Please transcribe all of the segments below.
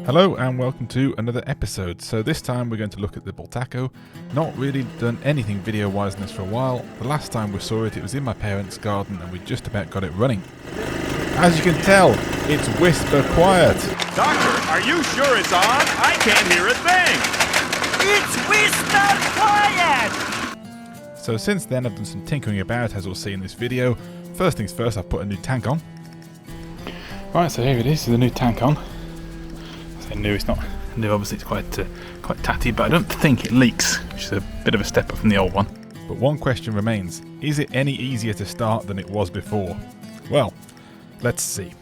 Hello and welcome to another episode. So this time we're going to look at the Bultaco. Not really done anything video wise in this for a while. The last time we saw it was in my parents' garden and we just about got it running. As you can tell, it's whisper quiet. Doctor, are you sure it's on? I can't hear a thing. It's whisper quiet! So since then I've done some tinkering about, as we'll see in this video. First things first, I've put a new tank on. Right, so here it is, the new tank on. I say new, it's not new, obviously it's quite tatty, but I don't think it leaks, which is a bit of a step up from the old one. But one question remains, is it any easier to start than it was before? Well, let's see.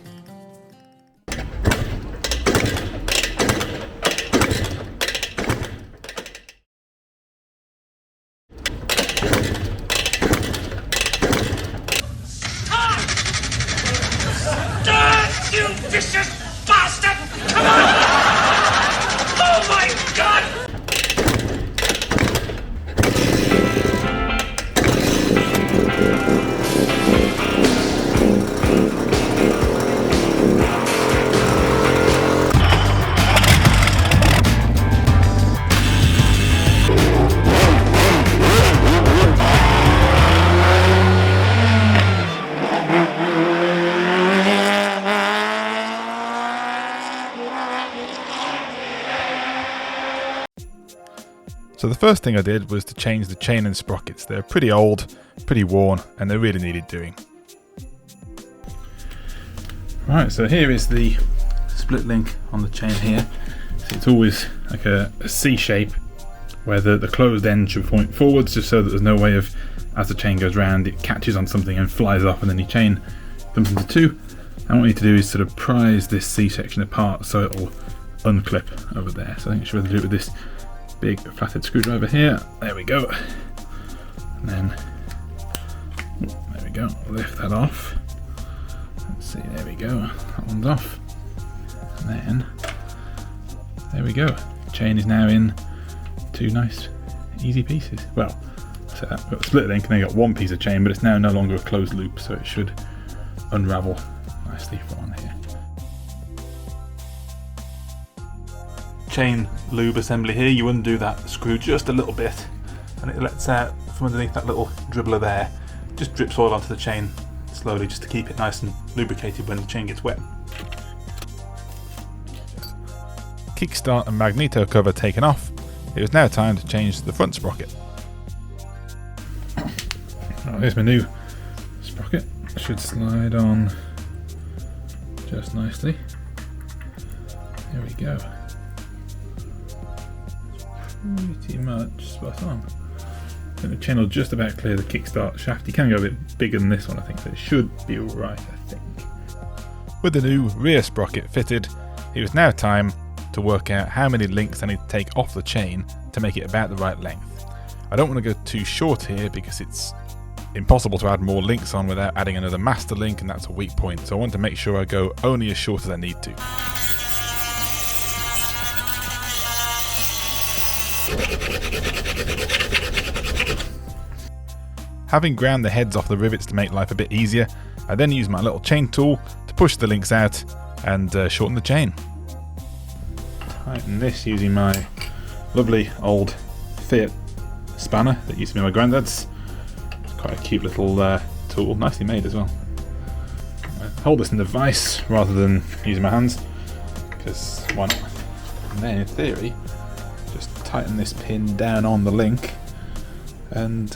You vicious bastard! Come on! Oh my God! So the first thing I did was to change the chain and sprockets. They're pretty old, pretty worn, and they really needed doing. Right, so here is the split link on the chain here. So it's always like a C shape where the closed end should point forwards, just so that there's no way of, as the chain goes round, it catches on something and flies off and then your chain comes into two. And what we need to do is sort of prise this C section apart so it'll unclip over there. So I think I should be able to do it with this big flathead screwdriver here. There we go. And then there we go, lift that off. Let's see, there we go, that one's off. And then there we go, chain is now in two nice easy pieces. Well, so I've got a split link and then got one piece of chain, but it's now no longer a closed loop, so it should unravel nicely from here. Chain lube assembly here, you undo that screw just a little bit and it lets out from underneath that little dribbler there, just drips oil onto the chain slowly just to keep it nice and lubricated when the chain gets wet. Kickstart and magneto cover taken off, it was now time to change the front sprocket. Oh, here's my new sprocket, should slide on just nicely. There we go. Pretty much spot on. I think the chain will just about clear the kickstart shaft. You can go a bit bigger than this one, I think, so it should be alright, I think. With the new rear sprocket fitted, it was now time to work out how many links I need to take off the chain to make it about the right length. I don't want to go too short here because it's impossible to add more links on without adding another master link, and that's a weak point, so I want to make sure I go only as short as I need to. Having ground the heads off the rivets to make life a bit easier, I then use my little chain tool to push the links out and shorten the chain. Tighten this using my lovely old Fiat spanner that used to be my granddad's. It's quite a cute little tool, nicely made as well. I hold this in the vise rather than using my hands, because why not? And then in theory, just tighten this pin down on the link and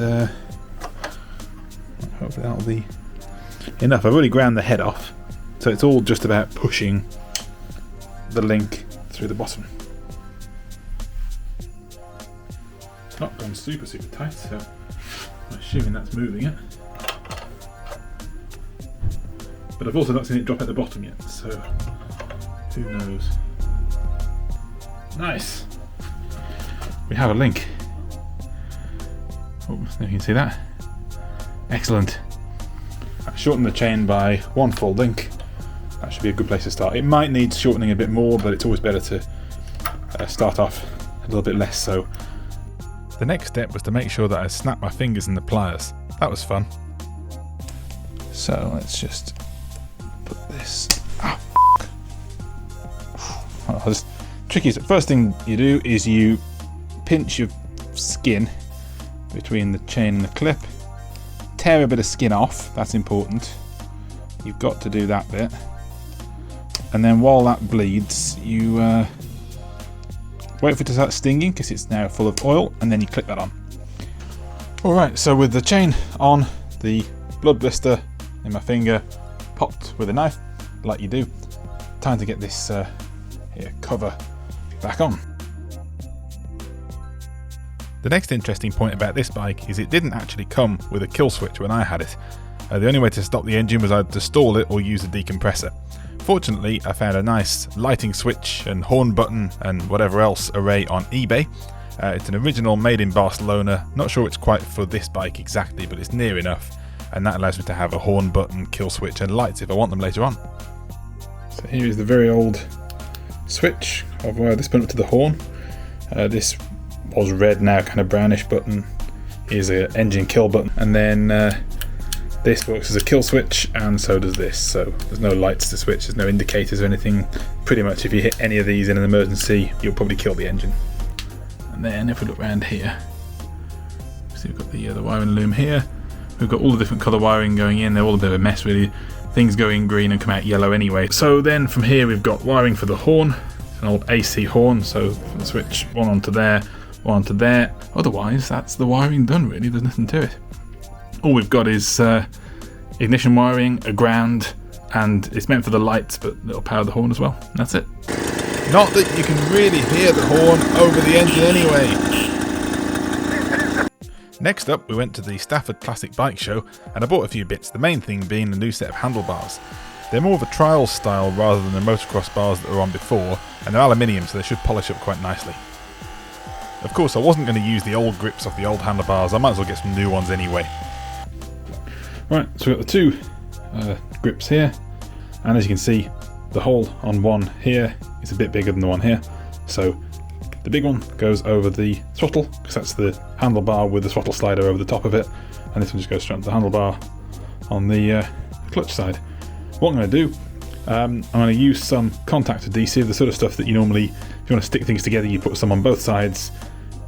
hopefully that'll be enough. I've already ground the head off, so it's all just about pushing the link through the bottom. It's not gone super tight, so I'm assuming that's moving it. But I've also not seen it drop at the bottom yet, so who knows. Nice! We have a link. Oh, there you can see that. Excellent. I've shortened the chain by one full link. That should be a good place to start. It might need shortening a bit more, but it's always better to start off a little bit less so. The next step was to make sure that I snapped my fingers in the pliers. That was fun. So let's just put this. Oh, because tricky is the first thing you do is you pinch your skin between the chain and the clip, tear a bit of skin off, that's important, you've got to do that bit, and then while that bleeds you wait for it to start stinging because it's now full of oil, and then you clip that on. Alright, so with the chain on, the blood blister in my finger popped with a knife like you do, time to get this here cover back on. The next interesting point about this bike is it didn't actually come with a kill switch when I had it. The only way to stop the engine was either to stall it or use a decompressor. Fortunately, I found a nice lighting switch and horn button and whatever else array on eBay. It's an original made in Barcelona, not sure it's quite for this bike exactly, but it's near enough, and that allows me to have a horn button, kill switch and lights if I want them later on. So here is the very old switch of where this went up to the horn. This was red, now kind of brownish button. Here's an engine kill button, and then this works as a kill switch, and so does this. So there's no lights to switch, there's no indicators or anything. Pretty much if you hit any of these in an emergency, you'll probably kill the engine. And then if we look around here, see we've got the wiring loom here. We've got all the different colour wiring going in, they're all a bit of a mess really. Things go in green and come out yellow anyway. So then from here we've got wiring for the horn, an old AC horn, so switch one onto there, one onto there. Otherwise that's the wiring done really, there's nothing to it. All we've got is ignition wiring, a ground, and it's meant for the lights but it'll power the horn as well. That's it. Not that you can really hear the horn over the engine anyway. Next up we went to the Stafford Classic Bike Show and I bought a few bits, the main thing being a new set of handlebars. They're more of a trial style rather than the motocross bars that were on before, and they're aluminium so they should polish up quite nicely. Of course I wasn't going to use the old grips off the old handlebars, I might as well get some new ones anyway. Right, so we've got the two grips here, and as you can see the hole on one here is a bit bigger than the one here, so the big one goes over the throttle because that's the handlebar with the throttle slider over the top of it, and this one just goes straight onto the handlebar on the clutch side. What I'm going to do, I'm going to use some contact adhesive, the sort of stuff that you normally, if you want to stick things together, you put some on both sides,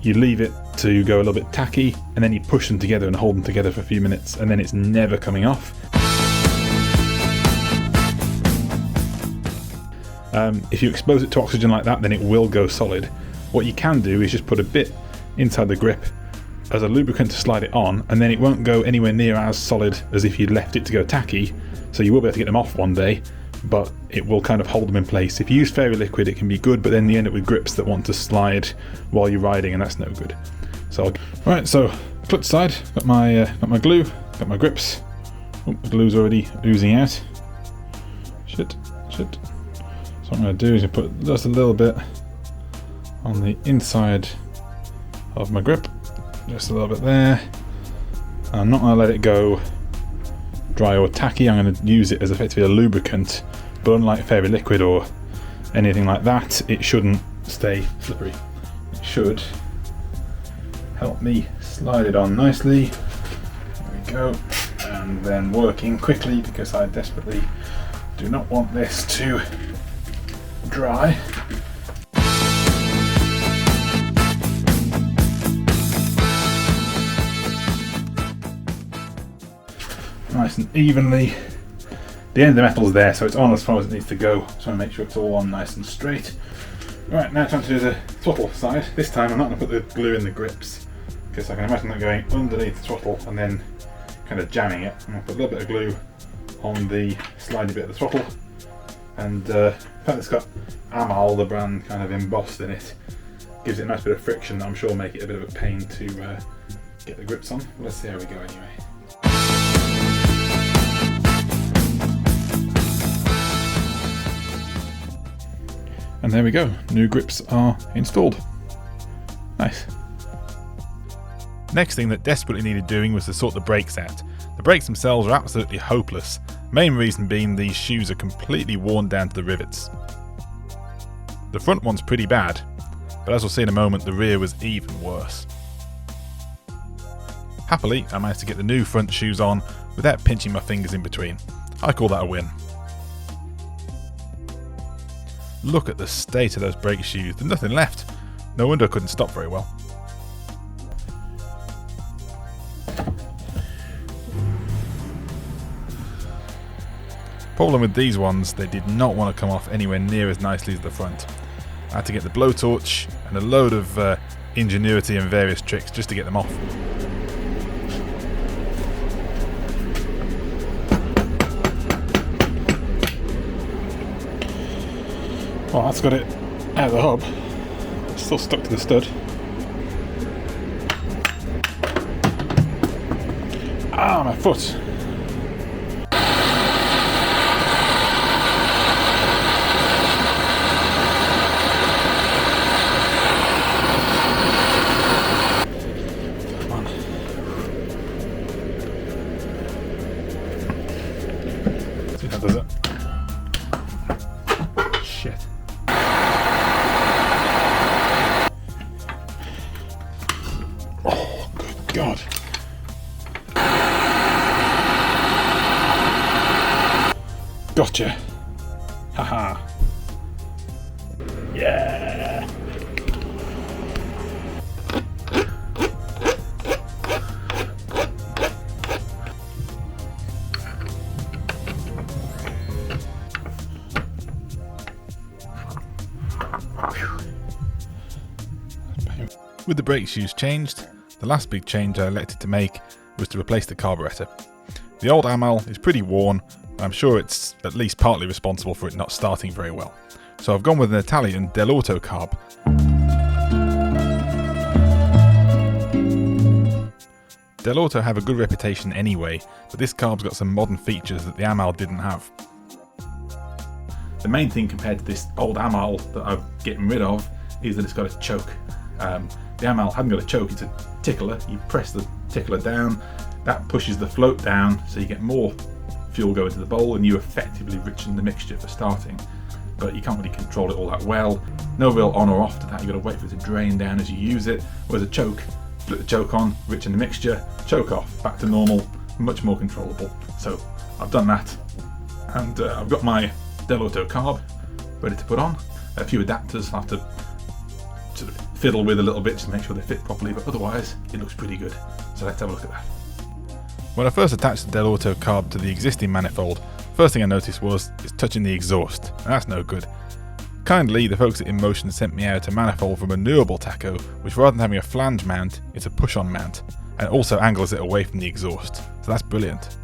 you leave it to go a little bit tacky, and then you push them together and hold them together for a few minutes, and then it's never coming off. If you expose it to oxygen like that, then it will go solid. What you can do is just put a bit inside the grip as a lubricant to slide it on, and then it won't go anywhere near as solid as if you'd left it to go tacky, so you will be able to get them off one day, but it will kind of hold them in place. If you use fairy liquid it can be good, but then you end up with grips that want to slide while you're riding, and that's no good. So, right, so clutch side, got my glue, got my grips. Oh, the glue's already oozing out. Shit. So what I'm going to do is put just a little bit on the inside of my grip, just a little bit there. I'm not going to let it go dry or tacky, I'm going to use it as effectively a lubricant, but unlike fairy liquid or anything like that, it shouldn't stay slippery. It should help me slide it on nicely. There we go, and then working quickly because I desperately do not want this to dry. Nice and evenly. The end of the metal's there, so it's on as far as it needs to go. So I make sure it's all on nice and straight. Right, now time to do the throttle side. This time I'm not going to put the glue in the grips because I can imagine that going underneath the throttle and then kind of jamming it. I'm going to put a little bit of glue on the slidey bit of the throttle, and the fact it's got Amal, the brand, kind of embossed in it, gives it a nice bit of friction that I'm sure will make it a bit of a pain to get the grips on. Let's see how we go anyway. And there we go, new grips are installed. Nice. Next thing that desperately needed doing was to sort the brakes out. The brakes themselves are absolutely hopeless, main reason being these shoes are completely worn down to the rivets. The front one's pretty bad, but as we'll see in a moment, the rear was even worse. Happily, I managed to get the new front shoes on without pinching my fingers in between. I call that a win. Look at the state of those brake shoes. There's nothing left. No wonder I couldn't stop very well. Problem with these ones, they did not want to come off anywhere near as nicely as the front. I had to get the blowtorch and a load of ingenuity and various tricks just to get them off. Well, that's got it out of the hub. It's still stuck to the stud. Ah, my foot! Does it? Shit. Oh, good God. Gotcha. Haha. Yeah. With the brake shoes changed, the last big change I elected to make was to replace the carburetor. The old Amal is pretty worn, and I'm sure it's at least partly responsible for it not starting very well. So I've gone with an Italian Dellorto carb. Dellorto have a good reputation anyway, but this carb's got some modern features that the Amal didn't have. The main thing compared to this old Amal that I'm getting rid of is that it's got a choke. The Amal hadn't got a choke, it's a tickler. You press the tickler down, that pushes the float down, so you get more fuel going to the bowl and you effectively richen the mixture for starting. But you can't really control it all that well. No real on or off to that, you've got to wait for it to drain down as you use it. Whereas a choke, flip the choke on, richen the mixture, choke off, back to normal, much more controllable. So I've done that, and I've got my Dellorto carb ready to put on. A few adapters I'll have to sort of fiddle with a little bit just to make sure they fit properly, but otherwise it looks pretty good. So let's have a look at that. When I first attached the Dellorto carb to the existing manifold, first thing I noticed was it's touching the exhaust, and that's no good. Kindly, the folks at InMotion sent me out a manifold from a newer Bultaco, which rather than having a flange mount, it's a push-on mount, and also angles it away from the exhaust, so that's brilliant.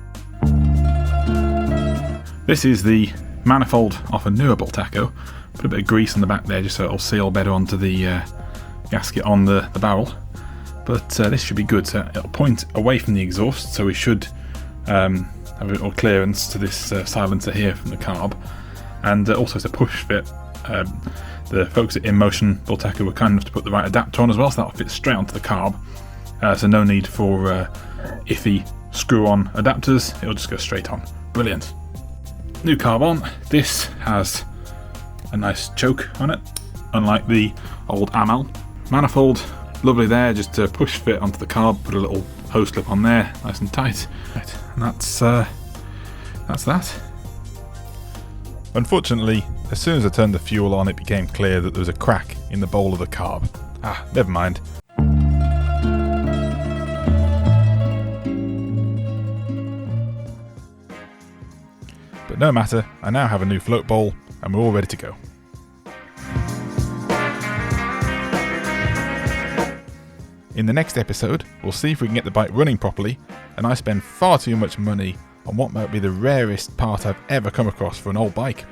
This is the manifold off a newer Bultaco. Put a bit of grease on the back there just so it'll seal better onto the gasket on the barrel. But this should be good, so it'll point away from the exhaust, so we should have a little clearance to this silencer here from the carb. And also it's a push fit. The folks at InMotion Bultaco were kind enough to put the right adapter on as well, so that'll fit straight onto the carb. So no need for iffy screw-on adapters, it'll just go straight on. Brilliant. New carb on. This has a nice choke on it, unlike the old Amal. Manifold, lovely there, just to push fit onto the carb, put a little hose clip on there, nice and tight. Right, and that's that. Unfortunately, as soon as I turned the fuel on, it became clear that there was a crack in the bowl of the carb. Never mind. But no matter, I now have a new float bowl, and we're all ready to go. In the next episode, we'll see if we can get the bike running properly, and I spend far too much money on what might be the rarest part I've ever come across for an old bike.